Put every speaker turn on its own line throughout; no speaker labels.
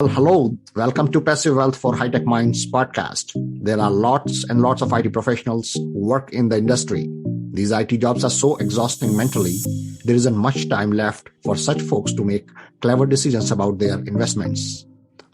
Well, hello. Welcome to Passive Wealth for High-Tech Minds podcast. There are lots and lots of IT professionals who work in the industry. These IT jobs are so exhausting mentally, there isn't much time left for such folks to make clever decisions about their investments.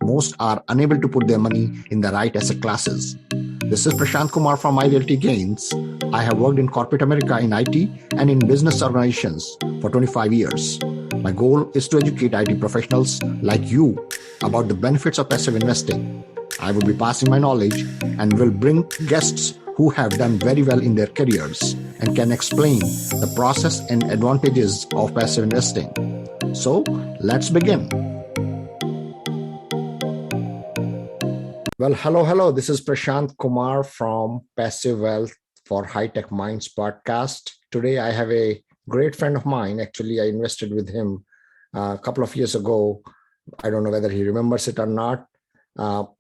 Most are unable to put their money in the right asset classes. This is Prashant Kumar from My Realty Gains. I have worked in corporate America in IT and in business organizations for 25 years. My goal is to educate IT professionals like you about the benefits of passive investing. I will be passing my knowledge and will bring guests who have done very well in their careers and can explain the process and advantages of passive investing. So, let's begin. Well, hello. This is Prashant Kumar from Passive Wealth for High-Tech Minds podcast. Today, I have a great friend of mine. Actually, I invested with him a couple of years ago. I don't know whether he remembers it or not.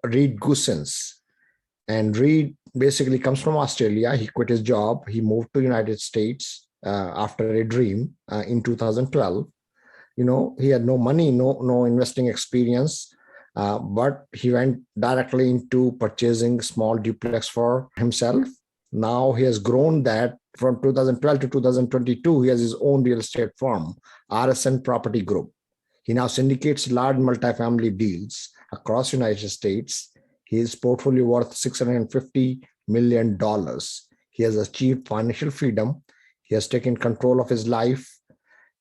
Reed Goossens. And Reed basically comes from Australia. He quit his job. He moved to United States after a dream in 2012. He had no money, no investing experience. But he went directly into purchasing small duplex for himself. Now he has grown that from 2012 to 2022. He has his own real estate firm, RSN Property Group. He now syndicates large multifamily deals across the United States. His portfolio worth $650 million. He has achieved financial freedom. He has taken control of his life.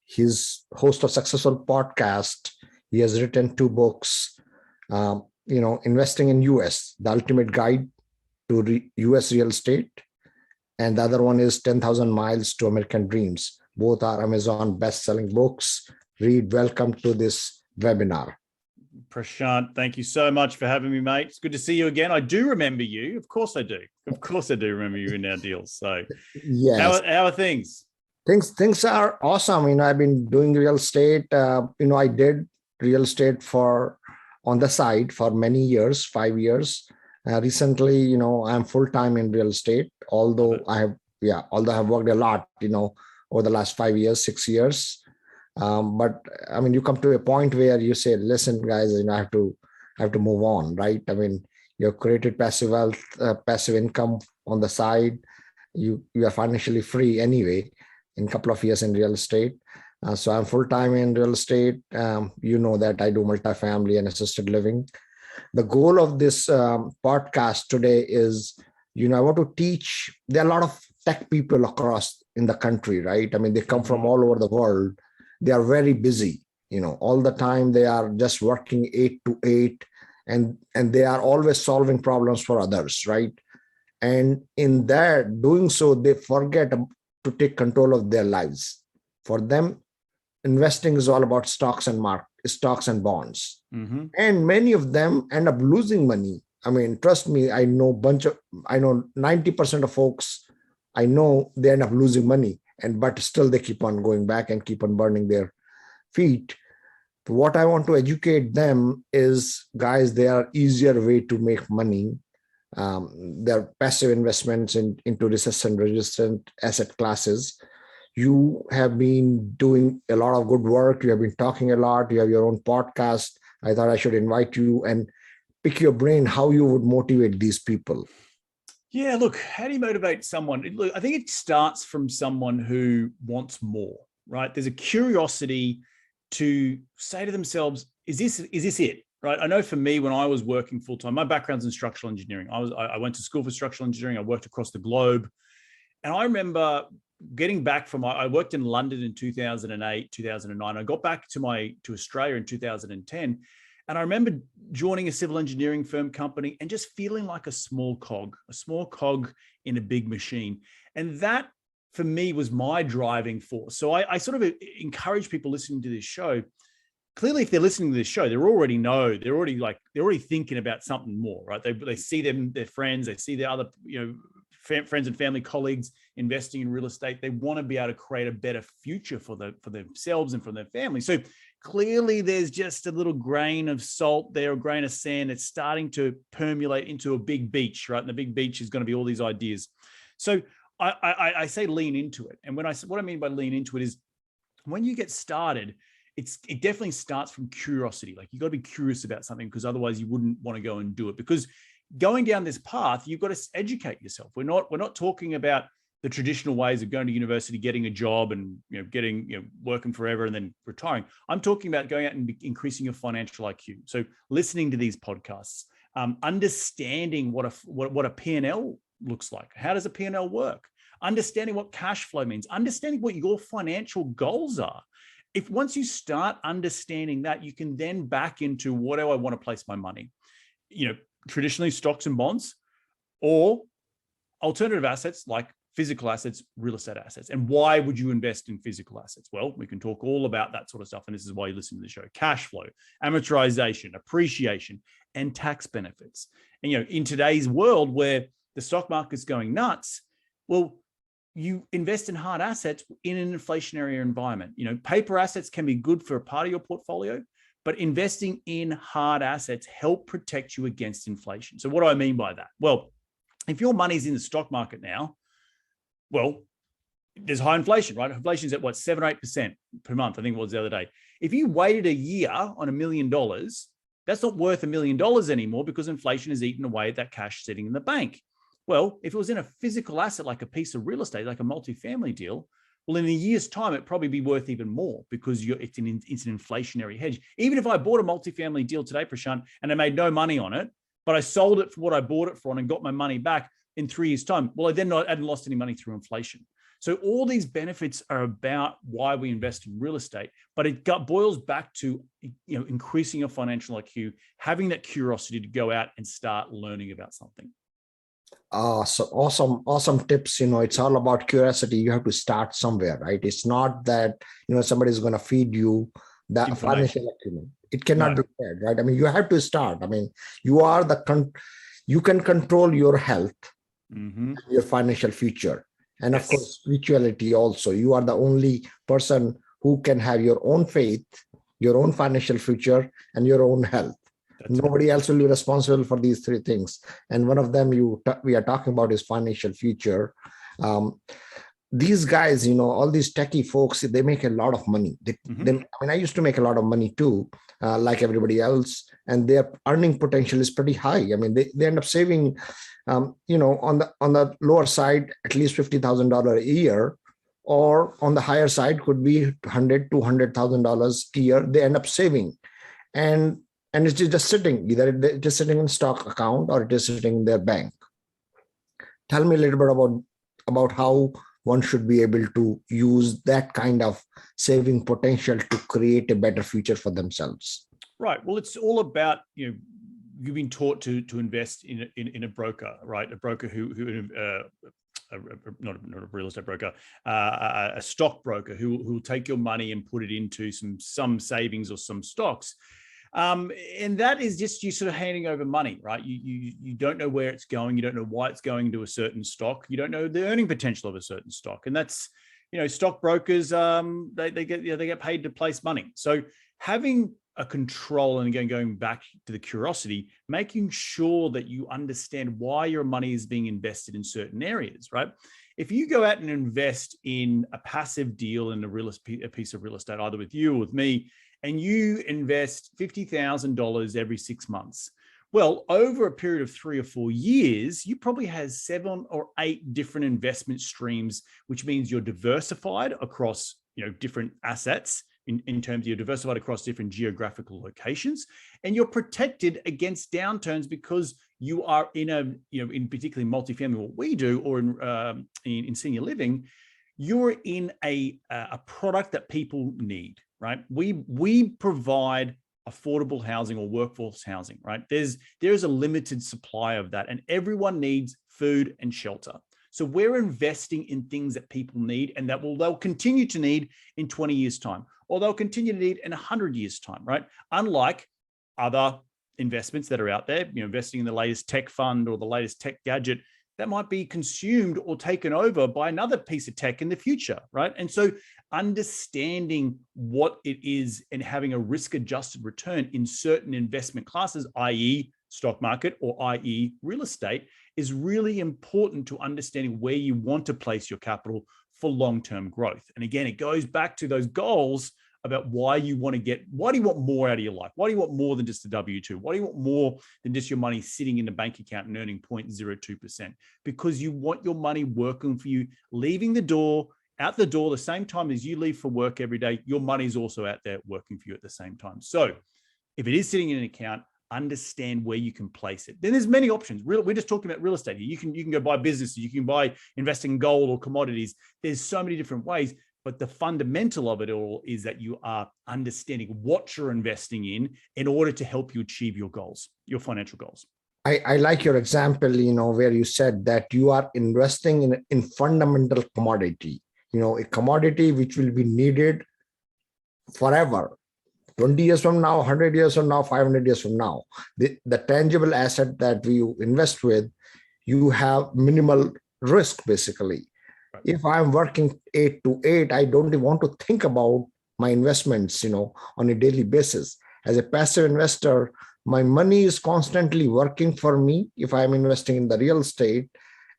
He's host of successful podcast. He has written 2 books. Investing in US, the ultimate guide to US real estate. And the other one is 10,000 Miles to American Dreams. Both are Amazon best-selling books. Reed, welcome to this webinar.
Prashant, thank you so much for having me, mate. It's good to see you again. I do remember you. Of course I do. Of course I do remember you in our deals. So
yes.
How are things?
Things are awesome. I've been doing real estate. I did real estate on the side for many years, 5 years. Recently, I'm full-time in real estate, although I have worked a lot, over the last 5 years, 6 years. But you come to a point where you say, listen, guys, I have to move on, right? You've created passive wealth, passive income on the side. You are financially free anyway in a couple of years in real estate. So I'm full-time in real estate. That I do multifamily and assisted living. The goal of this podcast today is, I want to teach. There are a lot of tech people across in the country, right? They come from all over the world. They are very busy, all the time. They are just working 8 to 8 and they are always solving problems for others, right? And in that doing so, they forget to take control of their lives. For them, investing is all about stocks and bonds. Mm-hmm. And many of them end up losing money. Trust me, I know 90% of folks I know, they end up losing money, but still they keep on going back and keep on burning their feet. What I want to educate them is, guys, there are easier way to make money. There are passive investments into recession-resistant asset classes. You have been doing a lot of good work. You have been talking a lot. You have your own podcast. I thought I should invite you and pick your brain how you would motivate these people.
Yeah, look, how do you motivate someone? Look, I think it starts from someone who wants more, right? There's a curiosity to say to themselves, is this it? Right? I know for me, when I was working full-time, my background's in structural engineering. I went to school for structural engineering. I worked across the globe. And I remember getting back I worked in London in 2008, 2009. I got back to Australia in 2010. And I remember joining a civil engineering firm company and just feeling like a small cog in a big machine. And that, for me, was my driving force. So I sort of encourage people listening to this show. Clearly, if they're listening to this show, they're already thinking about something more, right? They see their friends, they see their other, friends and family colleagues investing in real estate. They want to be able to create a better future for themselves and for their family. So clearly there's just a little grain of salt there, a grain of sand. It's starting to permeate into a big beach, right? And the big beach is going to be all these ideas. So I say lean into it. And what I mean by lean into it is, when you get started, it definitely starts from curiosity. Like you got to be curious about something, because otherwise you wouldn't want to go and do it. Because going down this path, you've got to educate yourself. We're not talking about the traditional ways of going to university, getting a job, and working forever and then retiring. I'm talking about going out and increasing your financial IQ. So listening to these podcasts, understanding what a P&L looks like. How does a P&L work? Understanding what cash flow means. Understanding what your financial goals are. If once you start understanding that, you can then back into, what do I want to place my money? Traditionally stocks and bonds, or alternative assets like physical assets, real estate assets. And why would you invest in physical assets? Well, we can talk all about that sort of stuff. And this is why you listen to the show: cash flow, amortization, appreciation, and tax benefits. And, in today's world where the stock market's going nuts, well, you invest in hard assets in an inflationary environment. Paper assets can be good for a part of your portfolio, but investing in hard assets help protect you against inflation. So what do I mean by that? Well, if your money's in the stock market now, well, there's high inflation, right? Inflation's at 7 or 8% per month, I think it was the other day. If you waited a year on $1 million, that's not worth $1 million anymore, because inflation has eaten away at that cash sitting in the bank. Well, if it was in a physical asset, like a piece of real estate, like a multifamily deal, well, in a year's time, it'd probably be worth even more, because it's an inflationary hedge. Even if I bought a multifamily deal today, Prashant, and I made no money on it, but I sold it for what I bought it for and got my money back in 3 years' time, well, I hadn't lost any money through inflation. So all these benefits are about why we invest in real estate, but it boils back to increasing your financial IQ, having that curiosity to go out and start learning about something.
So awesome tips. It's all about curiosity. You have to start somewhere, right? It's not that somebody's going to feed you that financial acumen. It cannot be said, right? I mean, you have to start. I mean, you can control your health, your financial future, and of course spirituality also. You are the only person who can have your own faith, your own financial future, and your own health. Nobody else will be responsible for these three things. And one of them we are talking about is financial future. These guys, all these techie folks, they make a lot of money. I used to make a lot of money too, like everybody else, and their earning potential is pretty high. I mean, they end up saving, on the lower side, at least $50,000 a year, or on the higher side could be $100,000, $200,000 a year. They end up saving, and it's just sitting, either it is sitting in stock account or it is sitting in their bank. Tell me a little bit about how one should be able to use that kind of saving potential to create a better future for themselves.
Right. Well, it's all about, you've been taught to invest in a broker, right? A broker who not a real estate broker, a stock broker who will take your money and put it into some savings or some stocks. And that is just you sort of handing over money, right? You don't know where it's going. You don't know why it's going to a certain stock. You don't know the earning potential of a certain stock. And that's, stockbrokers, they get paid to place money. So having a control, and again, going back to the curiosity, making sure that you understand why your money is being invested in certain areas, right? If you go out and invest in a passive deal in a piece of real estate, either with you or with me, and you invest $50,000 every 6 months, well, over a period of 3 or 4 years, you probably have 7 or 8 different investment streams, which means you're diversified across, different assets. In terms of you're diversified across different geographical locations, and you're protected against downturns because you are in in particularly multifamily, what we do, or in senior living, you're in a product that people need, right? We provide affordable housing or workforce housing, right? There's a limited supply of that, and everyone needs food and shelter. So we're investing in things that people need, and that they'll continue to need in 20 years' time, or they'll continue to need in 100 years' time, right? Unlike other investments that are out there, investing in the latest tech fund or the latest tech gadget that might be consumed or taken over by another piece of tech in the future, right? And so understanding what it is and having a risk-adjusted return in certain investment classes, i.e. stock market or i.e. real estate, is really important to understanding where you want to place your capital for long-term growth. And again, it goes back to those goals about why do you want more out of your life? Why do you want more than just a W-2? Why do you want more than just your money sitting in a bank account and earning 0.02%? Because you want your money working for you, leaving out the door the same time as you leave for work every day. Your money is also out there working for you at the same time. So if it is sitting in an account, understand where you can place it. Then there's many options. We're just talking about real estate here. You can go buy businesses, you can buy investing in gold or commodities. There's so many different ways, but the fundamental of it all is that you are understanding what you're investing in order to help you achieve your goals, your financial goals.
I like your example, where you said that you are investing in fundamental commodity, a commodity which will be needed forever. 20 years from now, 100 years from now, 500 years from now, the tangible asset that we invest with, you have minimal risk, basically. Right. If I'm working 8 to 8, I don't want to think about my investments, on a daily basis. As a passive investor, my money is constantly working for me if I'm investing in the real estate.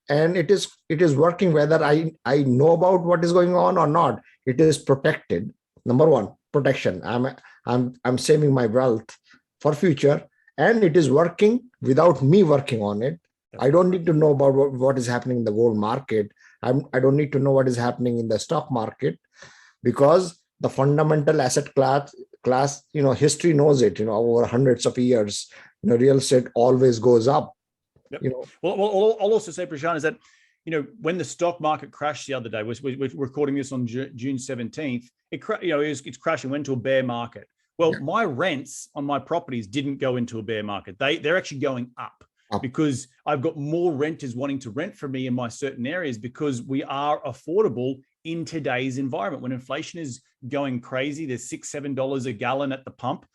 And it is working whether I know about what is going on or not. It is protected. Number one, protection. I'm saving my wealth for future, and it is working without me working on it. I don't need to know about what is happening in the gold market. I don't need to know what is happening in the stock market, because the fundamental asset class, history knows it. Over hundreds of years, real estate always goes up.
Yep. Well, I'll also say, Prashant, is that when the stock market crashed the other day, we're recording this on June 17th. It's crashing, went to a bear market. Well, yeah. My rents on my properties didn't go into a bear market. They're actually going up because I've got more renters wanting to rent from me in my certain areas, because we are affordable in today's environment. When inflation is going crazy, there's $6-7 a gallon at the pump.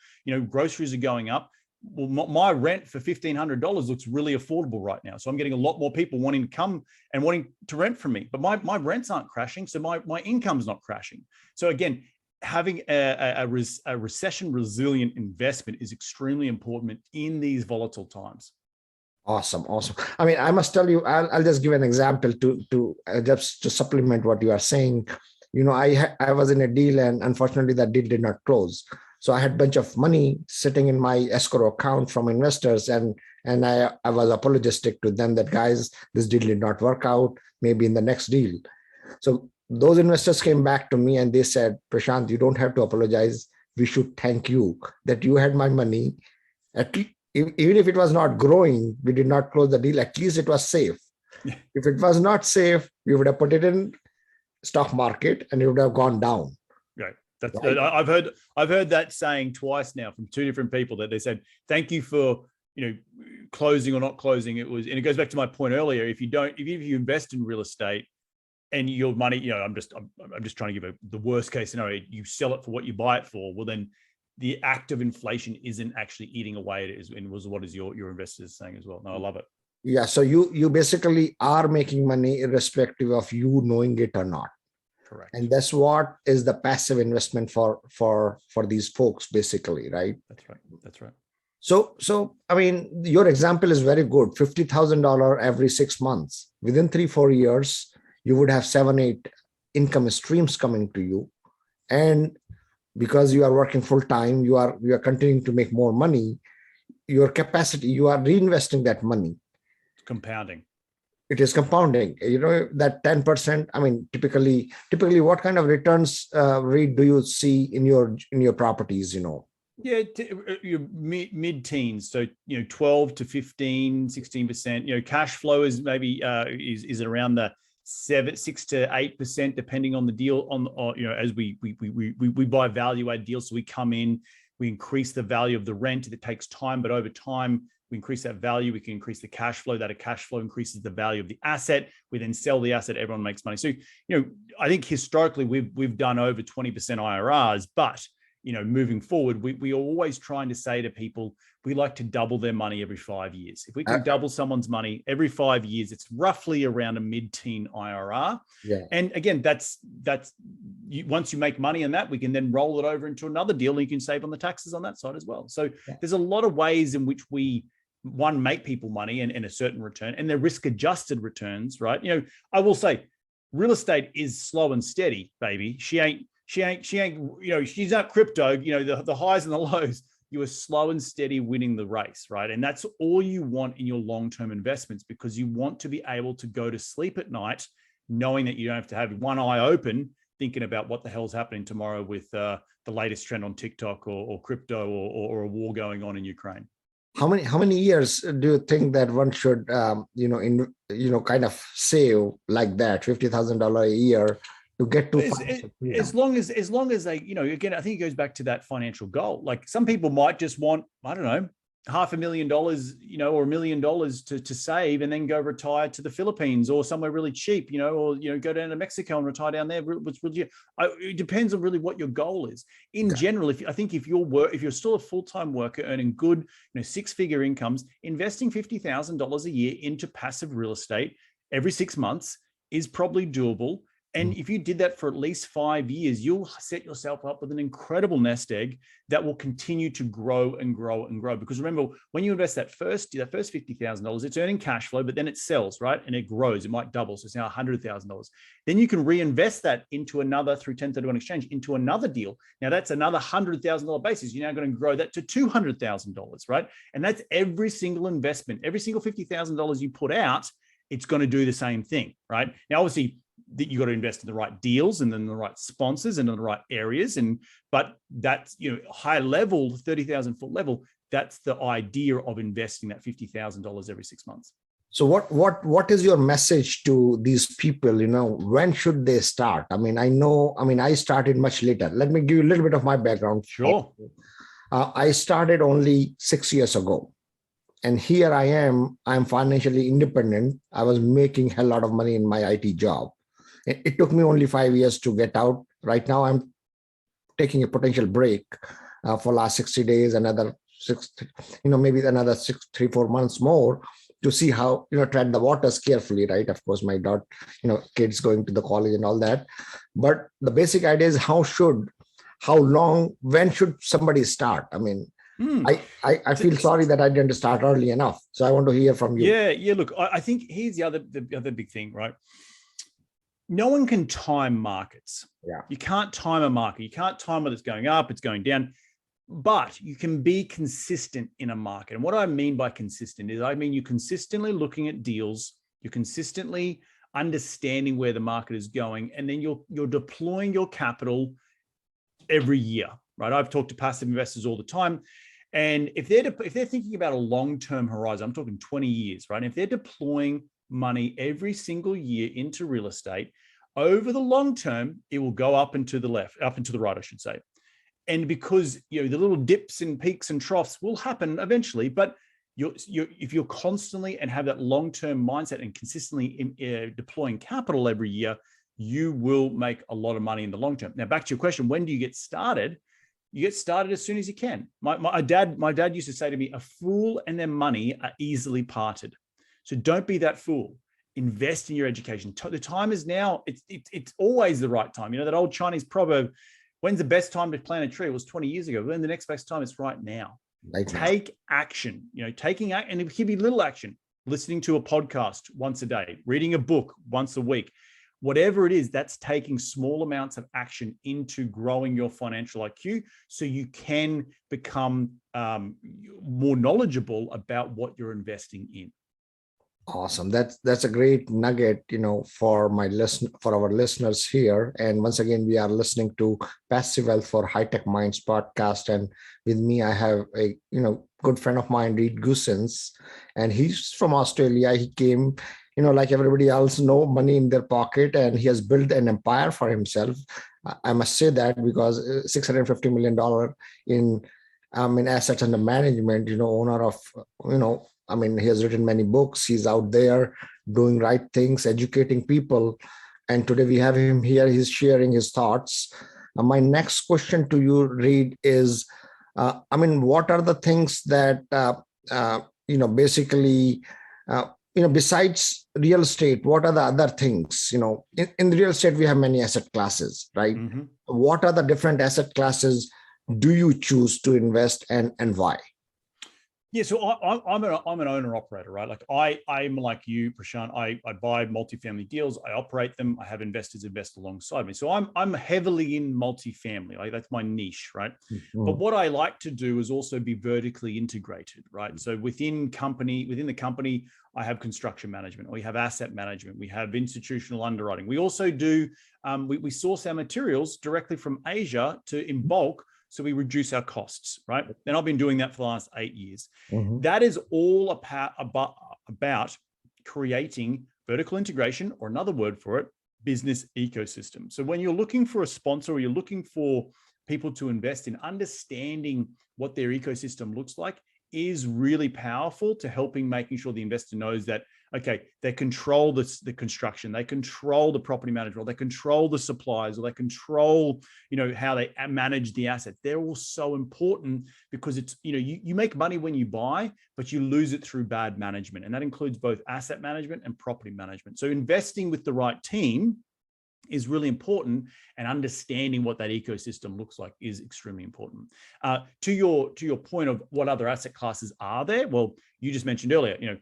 Groceries are going up. Well, my rent for $1,500 looks really affordable right now. So I'm getting a lot more people wanting to come and wanting to rent from me, but my rents aren't crashing. So my income's not crashing. So again, having a recession resilient investment is extremely important in these volatile times.
Awesome. I mean, I must tell you, I'll just give an example to just to supplement what you are saying. I was in a deal, and unfortunately that deal did not close. So I had a bunch of money sitting in my escrow account from investors, and I was apologetic to them that, guys, this deal did not work out, maybe in the next deal. So those investors came back to me and they said, Prashant, you don't have to apologize. We should thank you that you had my money. Even if it was not growing, we did not close the deal. At least it was safe. Yeah. If it was not safe, we would have put it in stock market and it would have gone down.
Right. Right. I've heard that saying twice now from two different people, that they said, thank you for, closing or not closing. And it goes back to my point earlier. If you invest in real estate and your money, I'm just trying to give the worst case scenario, you sell it for what you buy it for. Well, then the act of inflation isn't actually eating away at it, and was what is your investors saying as well. No, I love it.
Yeah. So you basically are making money irrespective of you knowing it or not.
Correct.
And that's what is the passive investment for these folks, basically, right?
That's right.
So I mean, your example is very good. $50,000 every 6 months. Within 3-4 years, you would have 7-8 income streams coming to you. And because you are working full time, you are continuing to make more money. Your capacity, you are reinvesting that money.
Compounding.
It is compounding. That 10%. I mean, typically, what kind of returns, Reed, do you see in your properties?
Yeah, mid-teens. So 12 to 15, 16%. Cash flow is maybe is around the 6 to 8%, depending on the deal. As we buy value add deals, so we come in, we increase the value of the rent. It takes time, but over time we increase that value. We can increase the cash flow. That a cash flow increases the value of the asset. We then sell the asset. Everyone makes money. So I think historically we've done over 20% IRRs, but moving forward, we are always trying to say to people, we like to double their money every 5 years. If we can double someone's money every 5 years, it's roughly around a mid-teen IRR.
Yeah.
And again, once you make money on that, we can then roll it over into another deal, and you can save on the taxes on that side as well. So there's a lot of ways in which we make people money and a certain return, and they're risk-adjusted returns, right? I will say, real estate is slow and steady, baby. She she ain't, she's not crypto, the highs and the lows. You are slow and steady winning the race, right? And that's all you want in your long-term investments, because you want to be able to go to sleep at night knowing that you don't have to have one eye open thinking about what the hell's happening tomorrow with the latest trend on TikTok or crypto or a war going on in Ukraine.
How many years do you think that one should kind of save like that, $50,000 a year to get to
as long as they, again, I think it goes back to that financial goal. Like some people might just want, I don't know, $500,000, or $1 million to save and then go retire to the Philippines or somewhere really cheap, or go down to Mexico and retire down there. It depends on really what your goal is. In general, if you're still a full-time worker earning good, six-figure incomes, investing $50,000 a year into passive real estate every 6 months is probably doable. And if you did that for at least 5 years, you'll set yourself up with an incredible nest egg that will continue to grow and grow and grow. Because remember, when you invest that first $50,000, it's earning cash flow, but then it sells, right? And it grows. It might double. So it's now $100,000. Then you can reinvest that into another, through 1031 exchange, into another deal. Now that's another $100,000 basis. You're now going to grow that to $200,000, right? And that's every single investment, every single $50,000 you put out, it's going to do the same thing, right? Now, obviously, that you got to invest in the right deals and then the right sponsors and in the right areas. But that's, high level, 30,000 foot level, that's the idea of investing that $50,000 every 6 months.
So what is your message to these people? When should they start? I started much later. Let me give you a little bit of my background.
Sure.
I started only 6 years ago. And here I'm financially independent. I was making a lot of money in my IT job. It took me only 5 years to get out. Right now, I'm taking a potential break for last 60 days, another 3-4 months more to see how, tread the waters carefully, right? Of course, my daughter, kids going to the college and all that. But the basic idea is when should somebody start? I feel sorry that I didn't start early enough. So I want to hear from you.
Yeah. Look, I think here's the other big thing, right? No one can time markets.
Yeah.
You can't time a market. You can't time whether it's going up, it's going down, but you can be consistent in a market. And what I mean by consistent is, you're consistently looking at deals, you're consistently understanding where the market is going, and then you're deploying your capital every year, right? I've talked to passive investors all the time. And if they're thinking about a long-term horizon, I'm talking 20 years, right? And if they're deploying money every single year into real estate, over the long term, it will go up and to the right, I should say. And because the little dips and peaks and troughs will happen eventually, but if you're constantly and have that long-term mindset and consistently deploying capital every year, you will make a lot of money in the long term. Now, back to your question, when do you get started? You get started as soon as you can. My dad used to say to me, a fool and their money are easily parted. So don't be that fool. Invest in your education. The time is now. It's always the right time. That old Chinese proverb, when's the best time to plant a tree? It was 20 years ago. When the next best time, it's right now. Take action. Taking action, and it can be little action. Listening to a podcast once a day, reading a book once a week, whatever it is, that's taking small amounts of action into growing your financial IQ so you can become more knowledgeable about what you're investing in.
Awesome. That's a great nugget, for our listeners here. And once again, we are listening to Passive Wealth for High Tech Minds podcast. And with me, I have a, good friend of mine, Reed Goossens, and he's from Australia. He came, like everybody else, no money in their pocket, and he has built an empire for himself. I must say that because $650 million in assets under management, owner of, he has written many books. He's out there doing right things, educating people. And today we have him here. He's sharing his thoughts. My next question to you, Reed, is, what are the things that, besides real estate, what are the other things? In real estate, we have many asset classes, right? Mm-hmm. What are the different asset classes do you choose to invest and why?
Yeah, so I'm an owner operator, right? Like I'm like you, Prashant. I buy multifamily deals, I operate them, I have investors invest alongside me. So I'm heavily in multifamily. Like that's my niche, right? But
Mhm.
what I like to do is also be vertically integrated, right? So within the company, I have construction management, we have asset management, we have institutional underwriting. We also do we source our materials directly from Asia in bulk, so we reduce our costs, right? And I've been doing that for the last 8 years.
Mhm.
That is all about creating vertical integration, or another word for it, business ecosystem. So when you're looking for a sponsor, or you're looking for people to invest in, understanding what their ecosystem looks like is really powerful to helping making sure the investor knows that, okay, they control the construction, they control the property management, they control the suppliers, or they control, how they manage the assets. They're all so important because it's, you make money when you buy, but you lose it through bad management. And that includes both asset management and property management. So investing with the right team is really important, and understanding what that ecosystem looks like is extremely important. To your point of what other asset classes are there, well, you just mentioned earlier,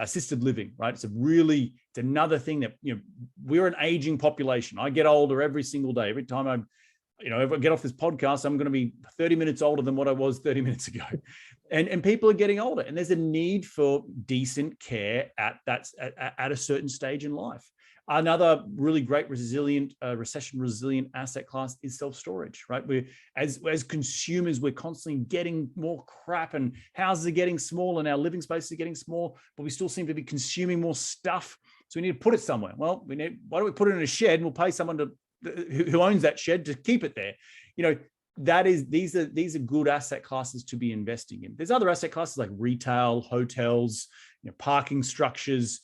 assisted living, right? It's another thing that, we're an aging population. I get older every single day. Every time if I get off this podcast, I'm going to be 30 minutes older than what I was 30 minutes ago. And people are getting older, and there's a need for decent care at a certain stage in life. Another really great recession resilient asset class is self-storage, right? As consumers, we're constantly getting more crap, and houses are getting small, and our living spaces are getting small, but we still seem to be consuming more stuff. So we need to put it somewhere. Well, why don't we put it in a shed, and we'll pay someone who owns that shed to keep it there? These are good asset classes to be investing in. There's other asset classes like retail, hotels, parking structures,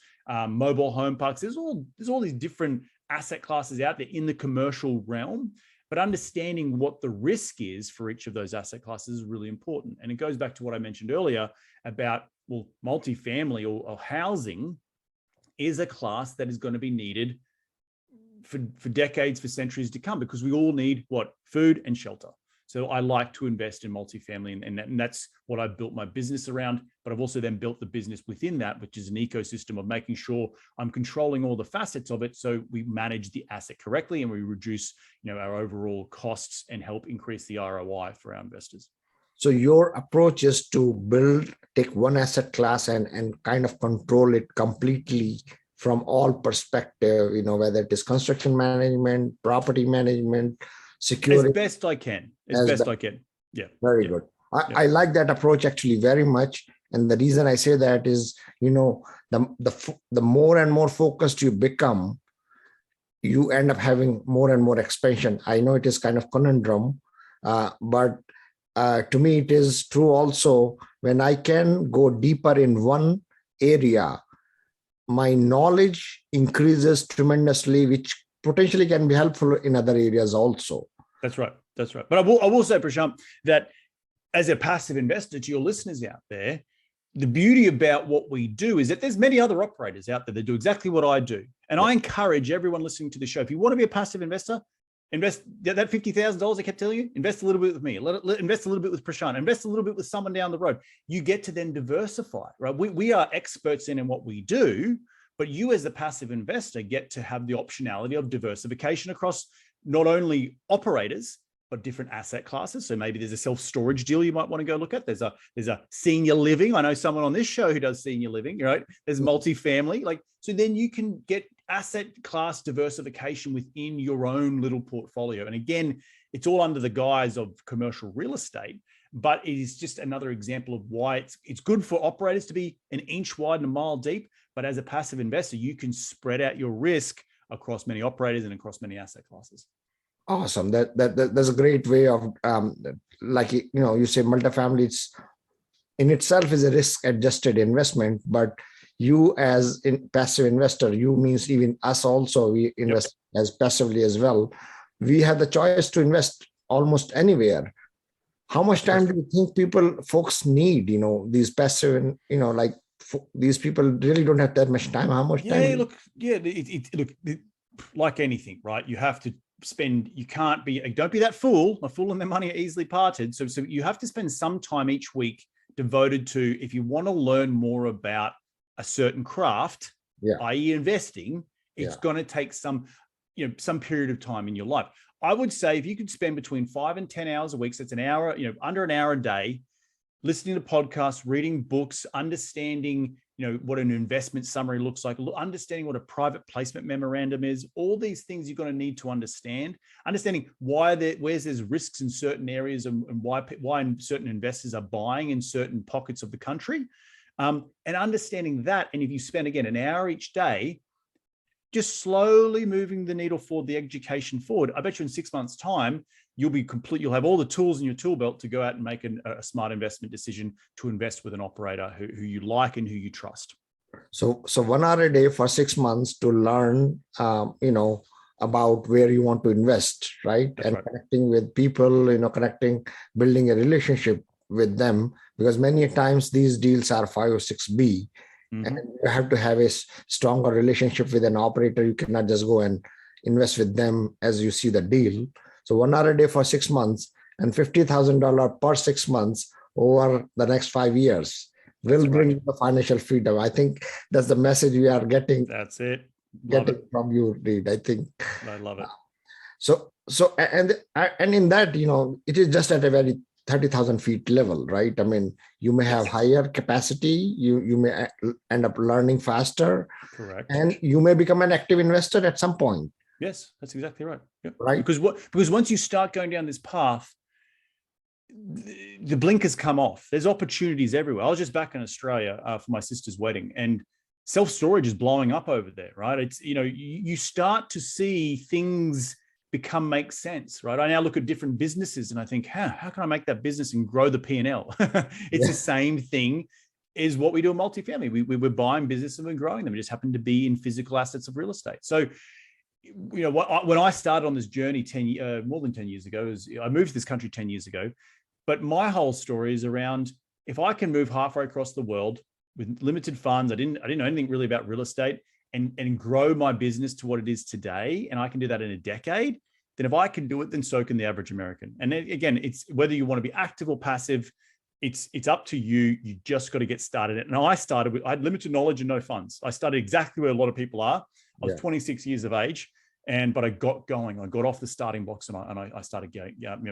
mobile home parks. There's all these different asset classes out there in the commercial realm, but understanding what the risk is for each of those asset classes is really important. And it goes back to what I mentioned earlier about, well, multifamily or housing is a class that is going to be needed for decades, for centuries to come, because we all need food and shelter. So I like to invest in multifamily, and that's what I've built my business around. But I've also then built the business within that, which is an ecosystem of making sure I'm controlling all the facets of it, so we manage the asset correctly and we reduce, our overall costs and help increase the ROI for our investors.
So your approach is to take one asset class and kind of control it completely from all perspective, whether it is construction management, property management, security.
As best I can. Yeah.
Very good. I like that approach actually very much. And the reason I say that is, the more and more focused you become, you end up having more and more expansion. I know it is kind of conundrum, but to me, it is true also. When I can go deeper in one area, my knowledge increases tremendously, which potentially can be helpful in other areas also.
That's right. But I will say, Prashant, that as a passive investor, to your listeners out there, the beauty about what we do is that there's many other operators out there that do exactly what I do. And I encourage everyone listening to the show, if you want to be a passive investor, invest that $50,000 I kept telling you, invest a little bit with me, invest a little bit with Prashant, invest a little bit with someone down the road. You get to then diversify, right? We are experts in what we do, but you as the passive investor get to have the optionality of diversification across not only operators, but different asset classes. So maybe there's a self-storage deal you might want to go look at. There's a senior living. I know someone on this show who does senior living, right? There's multifamily. So then you can get asset class diversification within your own little portfolio. And again, it's all under the guise of commercial real estate, but it is just another example of why it's good for operators to be an inch wide and a mile deep. But as a passive investor, you can spread out your risk across many operators and across many asset classes.
Awesome. That's a great way of, you say multifamily, it's in itself is a risk adjusted investment, but you as passive investor, you means even us also, we invest as passively as well. We have the choice to invest almost anywhere. How much time do you think folks need, these passive, these people really don't have that much time. How much time?
Look, like anything, right? You have to spend, don't be that fool. A fool and their money are easily parted. So you have to spend some time each week devoted to, if you want to learn more about a certain craft, i.e. investing, it's going to take some period of time in your life. I would say if you could spend between 5 and 10 hours a week, so it's an hour, under an hour a day, listening to podcasts, reading books, understanding, what an investment summary looks like, understanding what a private placement memorandum is, all these things you're going to need to understanding where there's risks in certain areas and why certain investors are buying in certain pockets of the country, and understanding that. And if you spend, again, an hour each day, just slowly moving the needle forward, the education forward, I bet you in 6 months' time, you'll have all the tools in your tool belt to go out and make a smart investment decision to invest with an operator who you like and who you trust.
So 1 hour a day for 6 months to learn, about where you want to invest, right?
That's
and
right.
Connecting with people, building a relationship with them, because many times these deals are 5 or 6B.
Mm-hmm.
And you have to have a stronger relationship with an operator. You cannot just go and invest with them as you see the deal. So 1 hour a day for 6 months and $50,000 per 6 months over the next 5 years will bring the financial freedom. I think that's the message we are getting.
That's it.
Getting from you, Reed. I think.
I love it.
So and in that, it is just at a very 30,000 feet level, right? I mean, you may have higher capacity, you may end up learning faster.
Correct.
And you may become an active investor at some point.
Yes, that's exactly right. Yep.
Right.
Because once you start going down this path, the blinkers come off. There's opportunities everywhere. I was just back in Australia for my sister's wedding, and self-storage is blowing up over there, right? It's, you start to see things make sense, right? I now look at different businesses and I think, how can I make that business and grow the P&L? It's the same thing as what we do in multifamily. We're buying business and we're growing them. It just happen to be in physical assets of real estate. So, when I started on this journey more than 10 years ago, I moved to this country 10 years ago, but my whole story is around, if I can move halfway across the world with limited funds, I didn't know anything really about real estate, and grow my business to what it is today, and I can do that in a decade, then if I can do it, then so can the average American. And then, again, it's whether you want to be active or passive, it's up to you. You just got to get started. And I had limited knowledge and no funds. I started exactly where a lot of people are. I was 26 years of age, but I got going. I got off the starting blocks and I started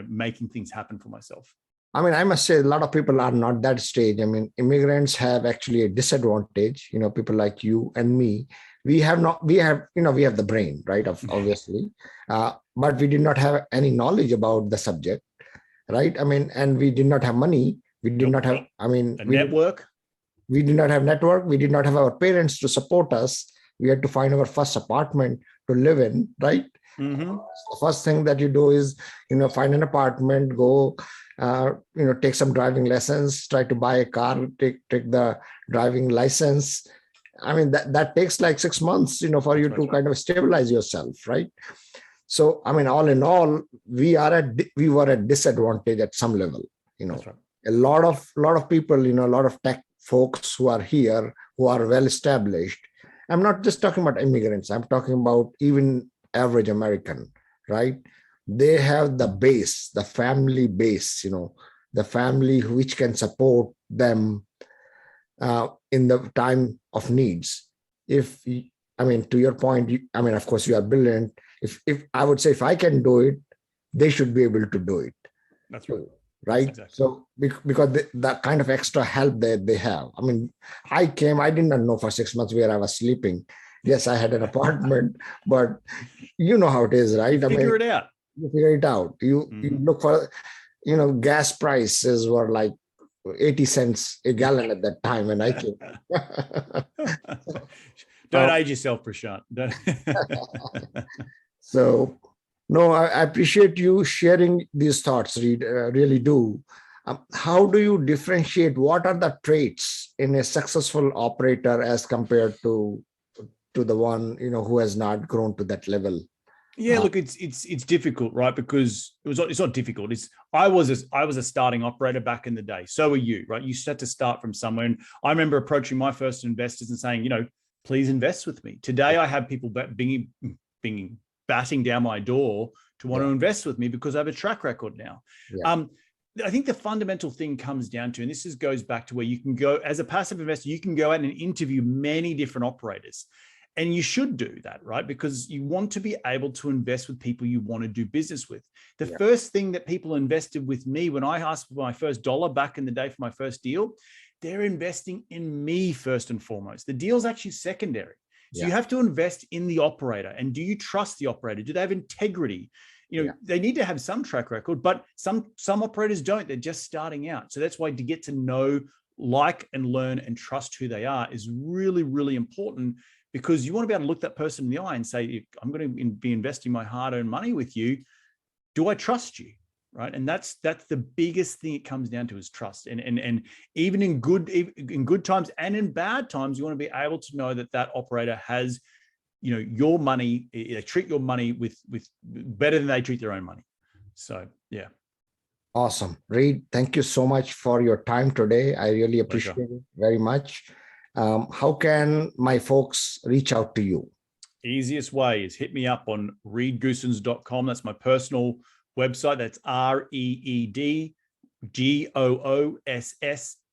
making things happen for myself.
I mean, I must say a lot of people are not that stage. I mean, immigrants have actually a disadvantage, people like you and me. We have the brain, right? Obviously, but we did not have any knowledge about the subject, right? I mean, and we did not have money. We did not have,
network.
We did not have network. We did not have our parents to support us. We had to find our first apartment to live in, right?
Mm-hmm.
The first thing that you do is, find an apartment, go, take some driving lessons, try to buy a car, take the driving license. I mean, that takes like 6 months, for you to kind of stabilize yourself, right? So, I mean, all in all, we were at disadvantage at some level,
That's right.
A lot of people, a lot of tech folks who are here, who are well established. I'm not just talking about immigrants. I'm talking about even average American, right? They have the base, the family base, the family which can support them in the time of needs. To your point, of course, you are brilliant. If I would say, if I can do it, they should be able to do it.
That's right.
Right.
Exactly.
So because the kind of extra help that they have. I mean, I did not know for 6 months where I was sleeping. Yes, I had an apartment, but you know how it is, right?
Figure it out.
You figure it out. You look for, gas prices were like 80 cents a gallon at that time when I came.
Don't age yourself, Prashant.
So, no, I appreciate you sharing these thoughts, Reed. Really do. How do you differentiate? What are the traits in a successful operator as compared to the one who has not grown to that level?
Yeah, look, it's difficult, right? Because it's not difficult. I was a starting operator back in the day. So are you, right? You had to start from somewhere. And I remember approaching my first investors and saying, please invest with me. Today, I have people batting down my door to want to invest with me because I have a track record now.
Yeah.
I think the fundamental thing comes down to, and goes back to where you can go as a passive investor, you can go out and interview many different operators. And you should do that, right? Because you want to be able to invest with people you want to do business with. The first thing that people invested with me when I asked for my first dollar back in the day for my first deal, they're investing in me first and foremost. The deal's actually secondary. So you have to invest in the operator. And do you trust the operator? Do they have integrity? They need to have some track record, but some operators don't. They're just starting out. So that's why to get to know, like, and learn and trust who they are is really, really important, because you want to be able to look that person in the eye and say, I'm going to be investing my hard-earned money with you. Do I trust you? Right. And that's the biggest thing it comes down to, is trust. And even in good times and in bad times, you want to be able to know that operator has, your money. They treat your money with better than they treat their own money. So, yeah.
Awesome. Reed, thank you so much for your time today. I really appreciate it very much. How can my folks reach out to you?
Easiest way is hit me up on reedgoossens.com. That's my personal website. That's ReedGoossens,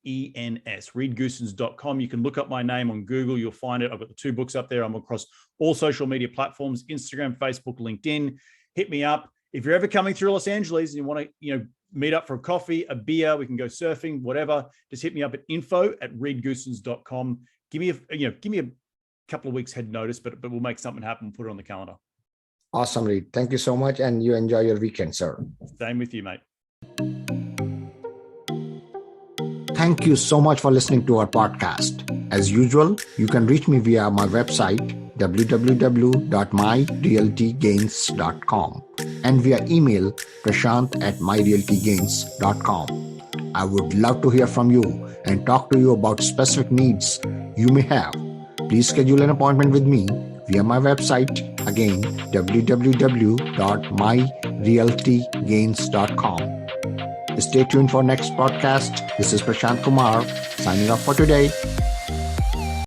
reedgoossens.com. You can look up my name on Google. You'll find it. I've got the 2 books up there. I'm across all social media platforms, Instagram, Facebook, LinkedIn. Hit me up. If you're ever coming through Los Angeles and you want to, meet up for a coffee, a beer, we can go surfing, whatever, just hit me up at info@reedgoossens.com. Give me a couple of weeks head notice, but we'll make something happen and put it on the calendar.
Awesome, Reed. Thank you so much. And you enjoy your weekend, sir.
Same with you, mate.
Thank you so much for listening to our podcast. As usual, you can reach me via my website, www.myrealtygains.com, and via email, prashant@myrealtygains.com. I would love to hear from you and talk to you about specific needs you may have. Please schedule an appointment with me via my website, again, www.myrealtygains.com. Stay tuned for next podcast. This is Prashant Kumar signing off for today.